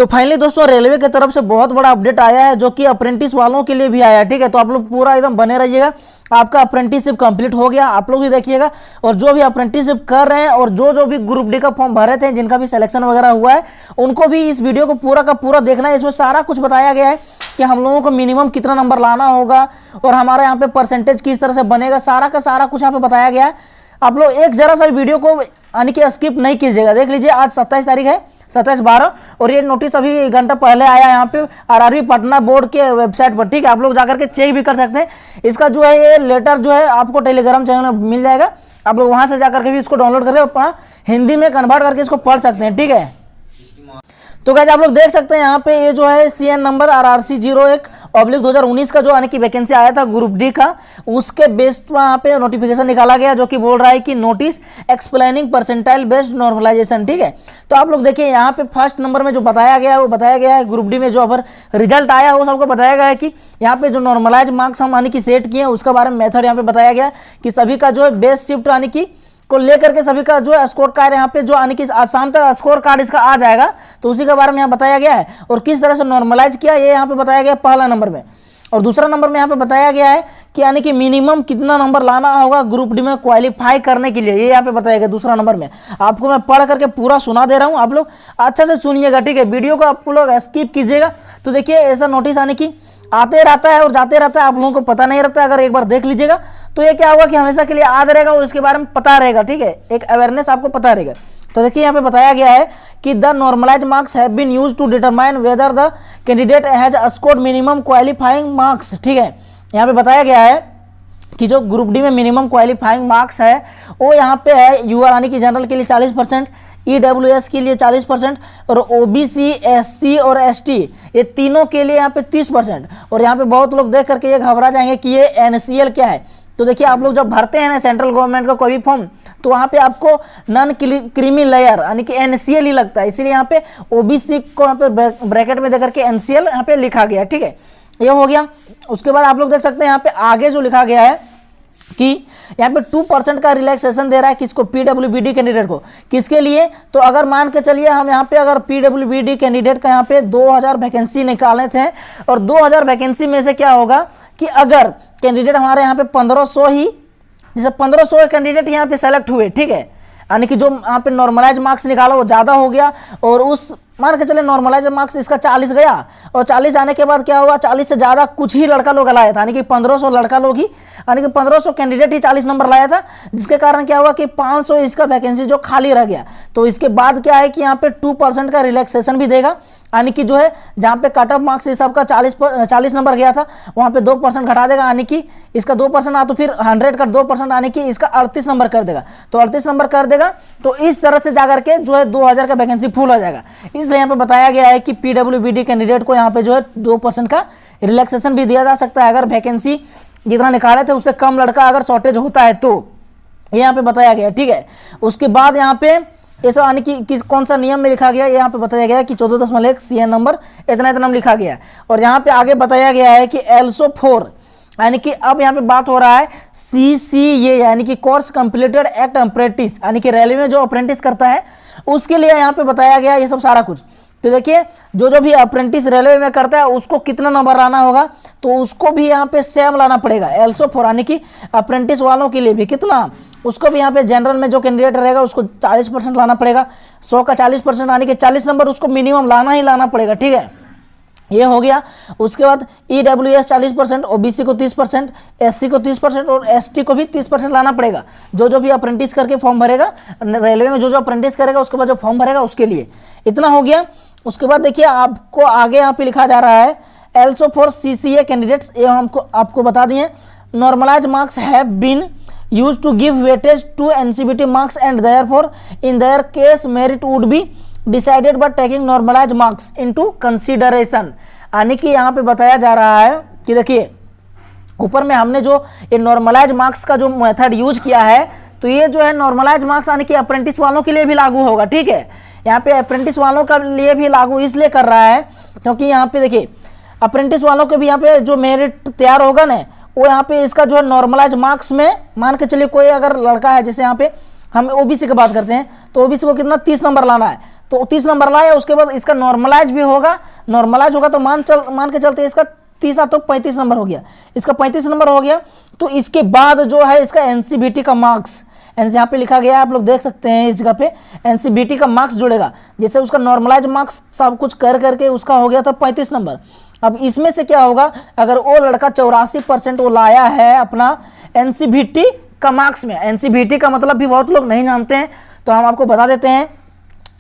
तो फाइनली दोस्तों रेलवे की तरफ से बहुत बड़ा अपडेट आया है जो कि अप्रेंटिस वालों के लिए भी आया है। ठीक है, तो आप लोग पूरा एकदम बने रहिएगा। आपका अप्रेंटिसशिप कंप्लीट हो गया, आप लोग भी देखिएगा। और जो भी अप्रेंटिसशिप कर रहे हैं और जो भी ग्रुप डी का फॉर्म भरे थे, जिनका भी सिलेक्शन वगैरह हुआ है, उनको भी इस वीडियो को पूरा का पूरा देखना है। इसमें सारा कुछ बताया गया है कि हम लोगों को मिनिमम कितना नंबर लाना होगा और हमारे यहाँ पे परसेंटेज किस तरह से बनेगा, सारा का सारा कुछ यहाँ पे बताया गया है। आप लोग एक जरा सा वीडियो को यानी कि स्किप नहीं कीजिएगा। देख लीजिए, आज 27 तारीख है, 27/12, और ये नोटिस अभी घंटा पहले आया यहाँ पे आरआरबी पटना बोर्ड के वेबसाइट पर। ठीक है, आप लोग जाकर के चेक भी कर सकते हैं। इसका जो है ये लेटर जो है आपको टेलीग्राम चैनल में मिल जाएगा। आप लोग वहाँ से जाकर के भी इसको डाउनलोड करके अपना हिंदी में कन्वर्ट करके इसको पढ़ सकते हैं। ठीक है, तो गाइस आप लोग देख सकते हैं यहाँ पे ये जो है CN नंबर RRC 01/2019 का जो यानी कि वैकेंसी आया था ग्रुप डी का, उसके बेस्ड वहाँ पे नोटिफिकेशन निकाला गया जो कि बोल रहा है कि notice explaining percentile based normalization. ठीक है, तो आप लोग देखिए यहाँ पे फर्स्ट नंबर में जो बताया गया है वो बताया गया है ग्रुप डी में जो अगर रिजल्ट आया वो सबको बताया गया है कि यहाँ पे जो नॉर्मलाइज मार्क्स हम यानी कि सेट किए हैं उसके बारे में मेथड यहाँ पे बताया गया है कि सभी का जो है बेस्ट शिफ्ट यानी कि को लेकर के सभी का जो है स्कोर कार्ड यहाँ पे जो यानी कि आज शाम तक स्कोर कार्ड इसका आ जाएगा, तो उसी के बारे में यहाँ बताया गया है। और किस तरह से नॉर्मलाइज किया ये यहाँ पे बताया गया पहला नंबर में। और दूसरा नंबर में यहाँ पे बताया गया है कि यानी कि मिनिमम कितना नंबर लाना होगा ग्रुप डी में क्वालिफाई करने के लिए, ये यहाँ पे बताया गया दूसरा नंबर में। आपको मैं पढ़ करके पूरा सुना दे रहा हूँ, आप लोग अच्छा से सुनिएगा। ठीक है, वीडियो को आप लोग स्किप कीजिएगा। तो देखिए ऐसा नोटिस यानी कि आते रहता है और जाते रहता है, आप लोगों को पता नहीं रहता है। अगर एक बार देख लीजिएगा तो ये क्या होगा कि हमेशा के लिए याद रहेगा और इसके बारे में पता रहेगा। ठीक है, एक अवेयरनेस आपको पता रहेगा। तो देखिए यहाँ पे बताया गया है कि the normalize marks have been used to determine whether the candidate has scored minimum qualifying marks. ठीक है, यहाँ पे बताया गया है कि जो ग्रुप डी में मिनिमम क्वालिफाइंग मार्क्स है वो यहाँ पे है यूआर यानी कि जनरल के लिए 40%, EWS के लिए 40% और OBC, SC और ST ये तीनों के लिए यहाँ पे 30%। और यहाँ पे बहुत लोग देख करके ये घबरा जाएंगे कि ये NCL क्या है। तो देखिए आप लोग जब भरते हैं ना सेंट्रल गवर्नमेंट का कोई भी फॉर्म, तो वहाँ पे आपको नॉन क्रीमी लेयर यानी कि NCL ही लगता है, इसीलिए यहाँ पे OBC को यहाँ पे ब्रैकेट में देकर के NCL यहाँ पे लिखा गया। ठीक है, ये हो गया। उसके बाद आप लोग देख सकते हैं यहाँ पे आगे जो लिखा गया है कि यहाँ पे 2% का रिलैक्सेशन दे रहा है किसको, PWBD कैंडिडेट को। किसके लिए, तो अगर मान के चलिए हम यहाँ पे अगर PWBD कैंडिडेट का यहाँ पे 2000 वैकेंसी निकाले थे और 2000 वैकेंसी में से क्या होगा कि अगर कैंडिडेट हमारे यहाँ पे 1500 ही, जैसे 1500 कैंडिडेट यहाँ पे सेलेक्ट हुए। ठीक है, यानी कि जो यहाँ पे नॉर्मलाइज मार्क्स निकाला वो ज़्यादा हो गया और उस मान के चले नॉर्मलाइज मार्क्स इसका 40 गया और 40 आने के बाद क्या हुआ, 40 से ज़्यादा कुछ ही लड़का लोग लाया था, यानी कि 1500 लड़का लोग ही, यानी कि 1500 कैंडिडेट ही 40 नंबर लाया था, जिसके कारण क्या हुआ कि 500 इसका वैकेंसी जो खाली रह गया। तो इसके बाद क्या है कि यहाँ पे 2% का रिलैक्सेशन भी देगा, यानी कि जो है जहाँ पे कट ऑफ मार्क्स इस सबका 40 नंबर गया था वहाँ पे 2% घटा देगा, यानी कि इसका 2% आ तो फिर 100 का 2% यानी कि इसका 38 नंबर कर देगा। तो 38 नंबर कर देगा तो इस तरह से जाकर के जो है 2000 का वैकेंसी फुल हो जाएगा। इसलिए यहाँ पे बताया गया है कि PWBD कैंडिडेट को यहाँ पे जो है 2% का रिलैक्सेशन भी दिया जा सकता है अगर वैकेंसी जितना निकाले थे उससे कम लड़का अगर शॉर्टेज होता है तो, ये यहाँ पे बताया गया। ठीक है, उसके बाद यहाँ पे ये सब यानी कि कौन सा नियम में लिखा गया यहाँ पे बताया गया कि 14.1 CN नंबर इतना लिखा गया है। और यहाँ पे आगे बताया गया है कि एल्सो 4 यानी कि अब यहाँ पे बात हो रहा है CCA यानी कि कोर्स कंप्लीटेड एक्ट अप्रेंटिस, यानी कि रेलवे में जो अप्रेंटिस करता है उसके लिए यहाँ पे बताया गया ये सब सारा कुछ। तो देखिए जो भी अप्रेंटिस रेलवे में करता है उसको कितना नंबर लाना होगा, तो उसको भी यहाँ पे सेम लाना पड़ेगा एल्सो 4, यानी कि अप्रेंटिस वालों के लिए भी कितना, उसको भी यहाँ पे जनरल में जो कैंडिडेट रहेगा उसको 40% लाना पड़ेगा, 100 का 40% यानी कि 40 नंबर उसको मिनिमम लाना ही लाना पड़ेगा। ठीक है, ये हो गया। उसके बाद EWS 40%, OBC को 30%, SC को 30% और ST को भी 30% लाना पड़ेगा, जो भी अप्रेंटिस करके फॉर्म भरेगा रेलवे में, जो अप्रेंटिस करेगा उसके बाद जो फॉर्म भरेगा उसके लिए इतना हो गया। उसके बाद देखिए आपको आगे यहाँ पे लिखा जा रहा है एल्सो फॉर CCA कैंडिडेट्स, ये हमको आपको बता दिए normalize marks have been used to give weightage to NCBT marks and therefore in their case merit would be decided by taking normalized marks into consideration। यानी कि यहाँ पे बताया जा रहा है कि देखिए ऊपर में हमने जो ये नॉर्मलाइज मार्क्स का जो मेथड यूज किया है, तो ये जो है नॉर्मलाइज मार्क्स यानी कि अप्रेंटिस वालों के लिए भी लागू होगा। ठीक है, यहाँ पे अप्रेंटिस वालों का लिए भी लागू इसलिए कर रहा है क्योंकि यहाँ पे देखिए अप्रेंटिस वालों के भी यहाँ पे जो मेरिट तैयार होगा ना वो यहाँ पे इसका जो है नॉर्मलाइज मार्क्स में मान के चलिए कोई अगर लड़का है, जैसे यहाँ पे हम OBC की बात करते हैं तो OBC को कितना 30 नंबर लाना है, तो 30 नंबर लाया, उसके बाद इसका नॉर्मलाइज भी होगा, नॉर्मलाइज होगा तो मान के चलते इसका 30 तो 35 नंबर हो गया, इसका 35 नंबर हो गया। तो इसके बाद जो है इसका एनसीबीटी का मार्क्स, यहाँ पे लिखा गया है, आप लोग देख सकते हैं इस जगह पे एनसीबीटी का मार्क्स जुड़ेगा। जैसे उसका नॉर्मलाइज मार्क्स सब कुछ कर करके उसका हो गया था 35 नंबर। अब इसमें से क्या होगा, अगर वो लड़का 84% वो लाया है अपना एनसीबीटी का मार्क्स में, एनसीबीटी का मतलब भी बहुत लोग नहीं जानते हैं, तो हम आपको बता देते हैं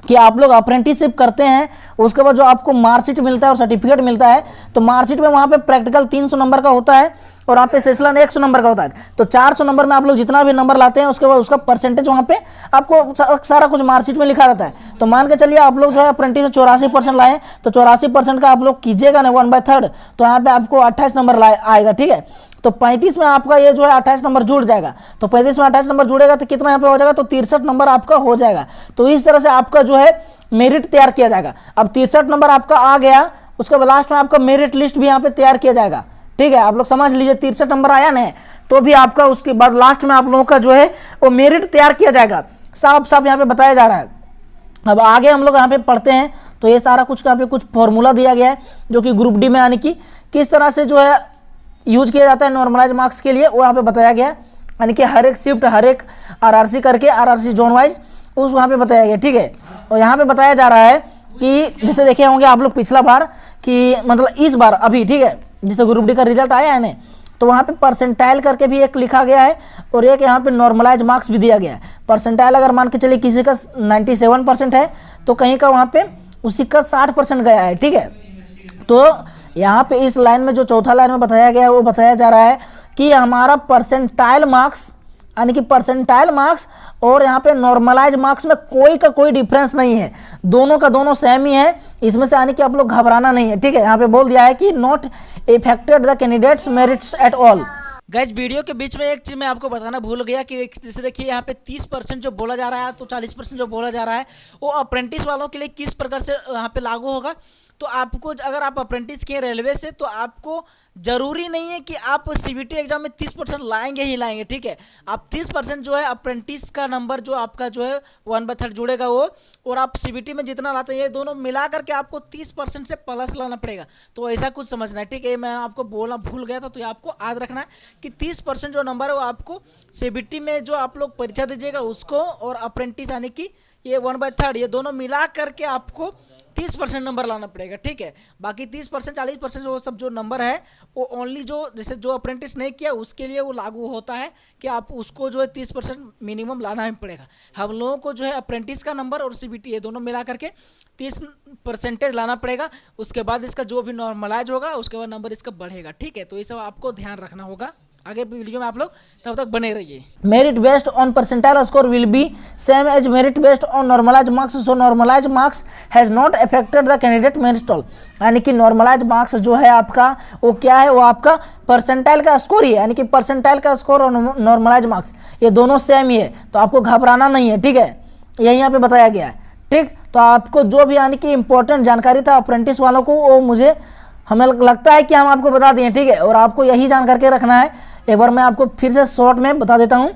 कि आप लोग अप्रेंटिसशिप करते हैं, उसके बाद जो आपको मार्कशीट मिलता है और सर्टिफिकेट मिलता है, तो मार्कशीट में वहाँ पे प्रैक्टिकल 300 नंबर का होता है और वहाँ पे सेशनल 100 नंबर का होता है। तो 400 नंबर में आप लोग जितना भी नंबर लाते हैं उसके बाद उसका परसेंटेज वहाँ पे आपको सारा कुछ मार्कशीट में लिखा रहता है। तो मान के चलिए आप लोग जो है अप्रेंटिस में 84% लाए, तो 84% का आप लोग कीजिएगा ना 1/3, तो यहाँ पे आपको 28 नंबर आएगा, ठीक है। तो 35 में आपका ये जो है 28 नंबर जुड़ जाएगा, तो 35 में 28 नंबर जुड़ेगा तो कितना यहाँ पे हो जाएगा, तो 63 नंबर आपका हो जाएगा। तो इस तरह से आपका जो है मेरिट तैयार किया जाएगा। अब 63 नंबर आपका आ गया, उसके बाद लास्ट में आपका मेरिट लिस्ट भी यहाँ पे तैयार किया जाएगा, ठीक है। आप लोग समझ लीजिए 63 नंबर आया ना, तो भी आपका उसके बाद लास्ट में आप लोगों का जो है वो मेरिट तैयार किया जाएगा, साफ साफ यहाँ पे बताया जा रहा है। अब आगे हम लोग यहाँ पे पढ़ते हैं, तो ये सारा कुछ यहाँ पे कुछ फॉर्मूला दिया गया है जो कि ग्रुप डी में यानी कि किस तरह से जो है यूज किया जाता है नॉर्मलाइज मार्क्स के लिए, वो यहाँ पे बताया गया है। यानी कि हर एक शिफ्ट, हर एक आरआरसी करके, आरआरसी जोन वाइज उस वहाँ पे बताया गया, ठीक है। और यहाँ पे बताया जा रहा है कि जैसे देखे होंगे आप लोग पिछला बार कि मतलब इस बार अभी, ठीक है, जैसे ग्रुप डी का रिजल्ट आया है ना, तो वहाँ पे परसेंटाइल करके भी एक लिखा गया है और एक यहाँ पे नॉर्मलाइज मार्क्स भी दिया गया है। परसेंटाइल अगर मान के चलिए किसी का 97% है, तो कहीं का वहाँ पे उसी का 60% गया है, ठीक है। तो यहाँ पे इस लाइन में जो चौथा लाइन में बताया गया है वो बताया जा रहा है कि हमारा परसेंटाइल मार्क्स यानी कि परसेंटाइल मार्क्स और यहाँ पे नॉर्मलाइज मार्क्स में कोई का कोई डिफरेंस नहीं है, दोनों का दोनों सेम ही है। इसमें से यानी कि आप लोग घबराना नहीं है, ठीक है। यहाँ पे बोल दिया है कि not affected the candidates merits at all. Guys video के बीच में एक चीज़ मैं आपको बताना भूल गया कि जैसे देखिए यहाँ पे 30% जो बोला जा रहा है, तो 40% जो बोला जा रहा है वो अप्रेंटिस वालों के लिए किस प्रकार से यहाँ पे लागू होगा। तो आपको अगर आप अप्रेंटिस किए रेलवे से, तो आपको जरूरी नहीं है कि आप सीबीटी एग्जाम में 30% लाएंगे ही लाएंगे, ठीक है। आप 30% जो है अप्रेंटिस का नंबर जो आपका जो है 1/3 जुड़ेगा वो, और आप सीबीटी में जितना लाते हैं ये दोनों मिला करके आपको 30% से प्लस लाना पड़ेगा। तो ऐसा कुछ समझना है, ठीक है। मैं आपको बोलना भूल गया था, तो ये आपको याद रखना है कि 30% जो नंबर है वो आपको सीबीटी में जो आप लोग परीक्षा दीजिएगा उसको, और अप्रेंटिस यानी कि ये 1/3 ये दोनों मिला करके आपको 30% नंबर लाना पड़ेगा, ठीक है। बाकी 30% 40% वो सब जो नंबर है वो ओनली जो जैसे जो अप्रेंटिस नहीं किया उसके लिए वो लागू होता है कि आप उसको जो है 30% मिनिमम लाना ही पड़ेगा। हम लोगों को जो है अप्रेंटिस का नंबर और सीबीटी ये दोनों मिला करके 30% लाना पड़ेगा। उसके बाद इसका जो भी नॉर्मलाइज होगा उसके बाद नंबर इसका बढ़ेगा, ठीक है। तो ये सब आपको ध्यान रखना होगा। आगे वीडियो में आप लोग तब तक बने रहिए। Merit based on percentile score will be same as merit based on normalize marks, so normalize marks has not affected the candidate merit all. यानी कि नॉर्मलाइज मार्क्स जो है आपका वो क्या है, वो आपका परसेंटाइल का स्कोर ही है, यानी कि परसेंटाइल का स्कोर और नॉर्मलाइज मार्क्स ये दोनों सेम ही है, तो आपको घबराना नहीं है, ठीक है। यही यहाँ पे बताया गया है, ठीक। तो आपको जो भी यानी कि इंपॉर्टेंट जानकारी था अप्रेंटिस वालों को वो मुझे हमें लगता है कि हम आपको बता दिए, ठीक है। और आपको यही जान करके रखना है। एक बार मैं आपको फिर से शॉर्ट में बता देता हूं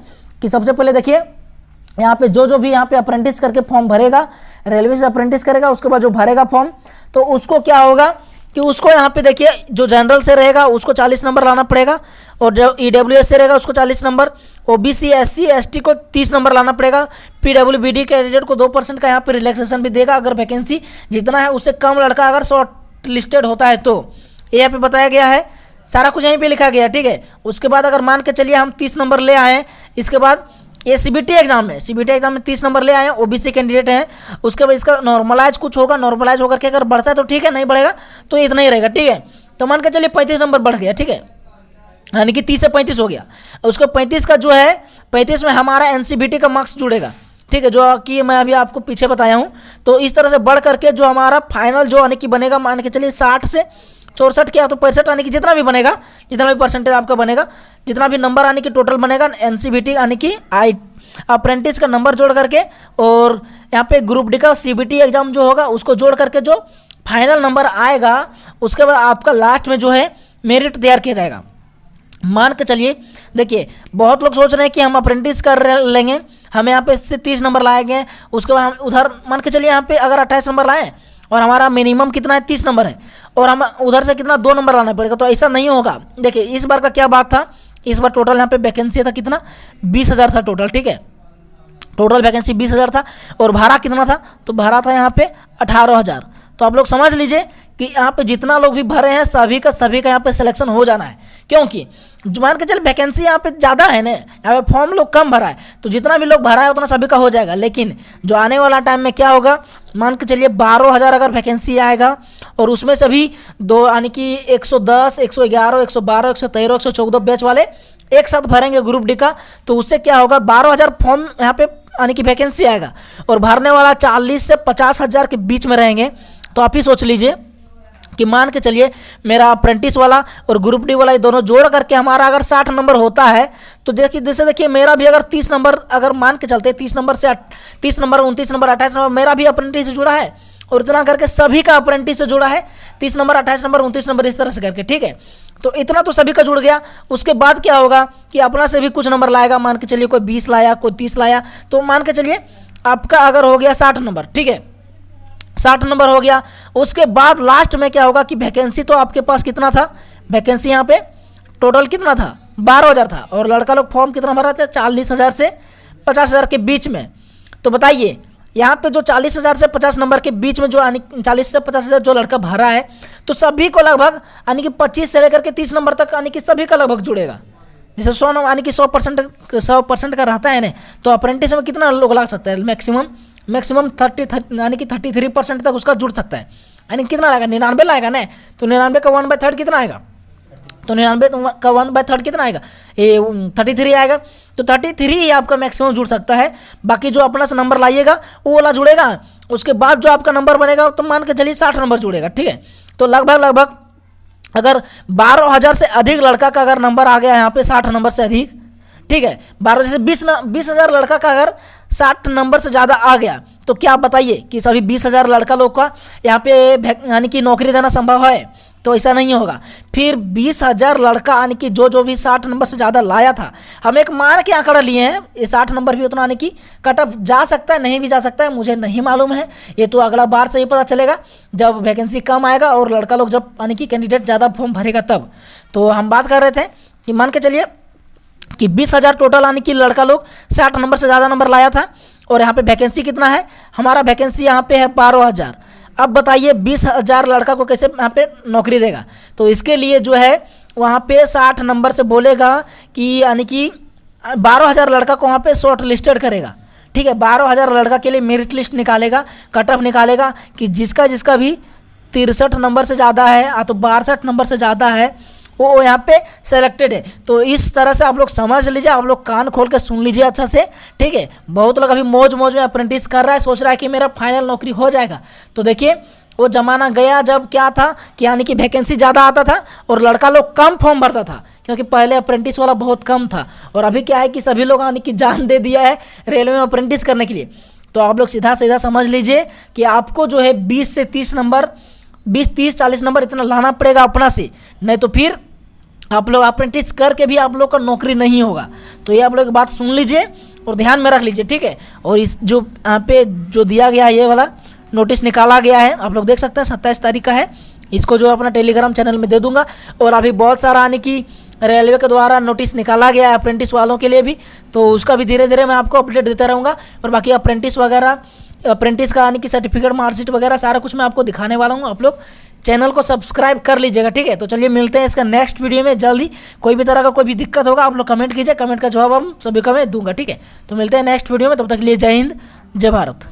कि सबसे पहले देखिए यहाँ पे जो भी यहाँ पे अप्रेंटिस करके फॉर्म भरेगा, रेलवे से अप्रेंटिस करेगा, उसके बाद जो भरेगा फॉर्म, तो उसको क्या होगा कि उसको यहाँ पे देखिए जो जनरल से रहेगा उसको 40 नंबर लाना पड़ेगा, और जो ईडब्ल्यूएस से रहेगा उसको 40 नंबर, ओबीसी एससी एसटी को 30 नंबर लाना पड़ेगा, पीडब्ल्यूबीडी कैंडिडेट को 2% का यहाँ पे रिलैक्सेशन भी देगा अगर वैकेंसी जितना है उससे कम लड़का अगर शॉर्ट लिस्टेड होता है, तो ये यहाँ पे बताया गया है, सारा कुछ यहीं पे लिखा गया है, ठीक है। उसके बाद अगर मान के चलिए हम 30 नंबर ले आए, इसके बाद ये सीबीटी एग्जाम में 30 नंबर ले आए, ओबीसी कैंडिडेट हैं, उसके बाद इसका नॉर्मलाइज कुछ होगा, नॉर्मलाइज होकर के अगर बढ़ता है तो ठीक है, नहीं बढ़ेगा तो इतना ही रहेगा, ठीक है। तो मान के चलिए 35 नंबर बढ़ गया, ठीक है, यानी कि 30 से 35 हो गया। उसको 35 का जो है 35 में हमारा एनसीबीटी का मार्क्स जुड़ेगा, ठीक है, जो कि मैं अभी आपको पीछे बताया हूँ। तो इस तरह से बढ़ करके जो हमारा फाइनल जो यानी कि बनेगा, मान के चलिए 60 से 64 क्या तो 65 आने की जितना भी बनेगा, जितना भी परसेंटेज आपका बनेगा, जितना भी नंबर आने की टोटल बनेगा एनसीबीटी यानी कि अप्रेंटिस का नंबर जोड़ करके, और यहाँ पे ग्रुप डी का सीबीटी एग्जाम जो होगा उसको जोड़ करके जो फाइनल नंबर आएगा, उसके बाद आपका लास्ट में जो है मेरिट तैयार किया जाएगा। मान के चलिए देखिए बहुत लोग सोच रहे हैं कि हम अप्रेंटिस कर लेंगे, हमें यहाँ पे से 30 नंबर लाए गए, उसके बाद हम उधर मान के चलिए यहाँ पे अगर 28 नंबर लाए और हमारा मिनिमम कितना है 30 नंबर है, और हम उधर से कितना 2 नंबर लाना पड़ेगा, तो ऐसा नहीं होगा। देखिए इस बार का क्या बात था, इस बार टोटल यहाँ पे वैकेंसी था कितना 20,000 था टोटल, ठीक है, टोटल वैकेंसी 20,000 था, और भाड़ा कितना था, तो भाड़ा था यहाँ पे 18,000। तो आप लोग समझ लीजिए कि यहाँ पे जितना लोग भी भरे हैं सभी का यहाँ पे सिलेक्शन हो जाना है, क्योंकि जो मान के चल वैकेंसी यहाँ पे ज़्यादा है ना, यहाँ पे फॉर्म लोग कम भरा है, तो जितना भी लोग भरा है उतना सभी का हो जाएगा। लेकिन जो आने वाला टाइम में क्या होगा, मान के चलिए 12,000 अगर वैकेंसी आएगा और उसमें सभी दो यानी कि 110, 111, 112, 113, 114 बैच वाले एक साथ भरेंगे ग्रुप डी का, तो उससे क्या होगा 12,000 फॉर्म यहाँ पे यानी कि वैकेंसी आएगा, और भरने वाला 40 से 50,000 के बीच में रहेंगे। तो आप ही सोच लीजिए कि मान के चलिए मेरा अप्रेंटिस वाला और ग्रुप डी वाला ये दोनों जोड़ करके हमारा अगर 60 नंबर होता है, तो देखिए मेरा भी अगर 30 नंबर अगर मान के चलते 30 नंबर से 30 नंबर 29 नंबर 28 नंबर मेरा भी अप्रेंटिस से जुड़ा है, और इतना करके सभी का अप्रेंटिस से जुड़ा है 30 नंबर 28 नंबर 29 नंबर इस तरह से करके, ठीक है। तो इतना तो सभी का जुड़ गया। उसके बाद क्या होगा कि अपना से भी कुछ नंबर लाएगा, मान के चलिए कोई 20 लाया कोई 30 लाया, तो मान के चलिए आपका अगर हो गया 60 नंबर, ठीक है, 60 नंबर हो गया। उसके बाद लास्ट में क्या होगा कि वैकेंसी तो आपके पास कितना था, वैकेंसी यहाँ पे टोटल कितना था 12,000 था, और लड़का लोग फॉर्म कितना भरा था 40,000 से 50,000 के बीच में। तो बताइए यहाँ पे जो 40,000 से 50 नंबर के बीच में जो 40 से 50,000 जो लड़का भरा है, तो सभी को लगभग यानी कि 25 से लेकर के 30 नंबर तक यानी कि सभी का लगभग जुड़ेगा। जैसे 100 यानी कि 100% का रहता है ना, तो अप्रेंटिस में कितना लोग ला सकता है, मैक्सिमम 30 यानी कि 33% तक उसका जुड़ सकता है। यानी कितना लाएगा 99 लाएगा ना, तो 99 का 1/3 कितना आएगा, तो 99 का 1/3 कितना आएगा, ये 33 आएगा। तो 33 ही आपका मैक्सिमम जुड़ सकता है, बाकी जो अपना से नंबर लाइएगा वो वाला जुड़ेगा। उसके बाद जो आपका नंबर बनेगा तो मान के चलिए 60 नंबर जुड़ेगा, ठीक है। तो लगभग अगर 12,000 से अधिक लड़का का अगर नंबर आ गया यहाँ पे 60 नंबर से अधिक, ठीक है, 12 से 20,000 लड़का का अगर 60 नंबर से ज़्यादा आ गया, तो क्या बताइए कि सभी 20,000 लड़का लोग का यहाँ पे यानी कि नौकरी देना संभव है, तो ऐसा नहीं होगा। फिर 20,000 लड़का यानी कि जो भी 60 नंबर से ज़्यादा लाया था, हम एक मान के आंकड़ा लिए हैं, ये 60 नंबर भी उतना यानी कि कट ऑफ जा सकता है नहीं भी जा सकता है, मुझे नहीं मालूम है, ये तो अगला बार से ही पता चलेगा जब वैकेंसी कम आएगा और लड़का लोग जब यानी कि कैंडिडेट ज़्यादा फॉर्म भरेगा तब। तो हम बात कर रहे थे कि मान के चलिए कि 20,000 टोटल यानी कि लड़का लोग 60 नंबर से ज़्यादा नंबर लाया था, और यहाँ पे वैकेंसी कितना है, हमारा वैकेंसी यहाँ पे है 12,000। अब बताइए 20,000 लड़का को कैसे यहाँ पे नौकरी देगा, तो इसके लिए जो है वहाँ पे 60 नंबर से बोलेगा कि यानी कि 12,000 लड़का को वहाँ पे शॉर्ट लिस्टेड करेगा, ठीक है। 12,000 लड़का के लिए मेरिट लिस्ट निकालेगा, कट ऑफ निकालेगा कि जिसका भी 63 नंबर से ज़्यादा है या तो 62 नंबर से ज़्यादा है वो यहाँ पे सेलेक्टेड है। तो इस तरह से आप लोग समझ लीजिए, आप लोग कान खोल के सुन लीजिए अच्छा से, ठीक है। बहुत लोग अभी मौज में अप्रेंटिस कर रहा है, सोच रहा है कि मेरा फाइनल नौकरी हो जाएगा। तो देखिए वो ज़माना गया जब क्या था कि यानी कि वैकेंसी ज़्यादा आता था और लड़का लोग कम फॉर्म भरता था, क्योंकि पहले अप्रेंटिस वाला बहुत कम था, और अभी क्या है कि सभी लोग यानी कि जान दे दिया है रेलवे में अप्रेंटिस करने के लिए। तो आप लोग सीधा समझ लीजिए कि आपको जो है 20 से 30 नंबर 20, 30, 40 नंबर इतना लाना पड़ेगा अपना से, नहीं तो फिर आप लोग अप्रेंटिस करके भी आप लोग का नौकरी नहीं होगा। तो ये आप लोग बात सुन लीजिए और ध्यान में रख लीजिए, ठीक है। और इस जो यहाँ पे जो दिया गया है ये वाला नोटिस निकाला गया है, आप लोग देख सकते हैं 27 तारीख का है, इसको जो अपना टेलीग्राम चैनल में दे दूंगा। और अभी बहुत सारा यानी कि रेलवे के द्वारा नोटिस निकाला गया है अप्रेंटिस वालों के लिए भी, तो उसका भी धीरे धीरे मैं आपको अपडेट देता रहूँगा। और बाकी अप्रेंटिस वगैरह अप्रेंटिस का यानी कि सर्टिफिकेट मार्कशीट वगैरह सारा कुछ मैं आपको दिखाने वाला हूँ। आप लोग चैनल को सब्सक्राइब कर लीजिएगा, ठीक है। तो चलिए मिलते हैं इसका नेक्स्ट वीडियो में जल्दी। कोई भी तरह का कोई भी दिक्कत होगा आप लोग कमेंट कीजिए, कमेंट का जवाब हम सभी का मैं दूंगा, ठीक है। तो मिलते हैं नेक्स्ट वीडियो में, तब तक के लिए जय हिंद जय भारत।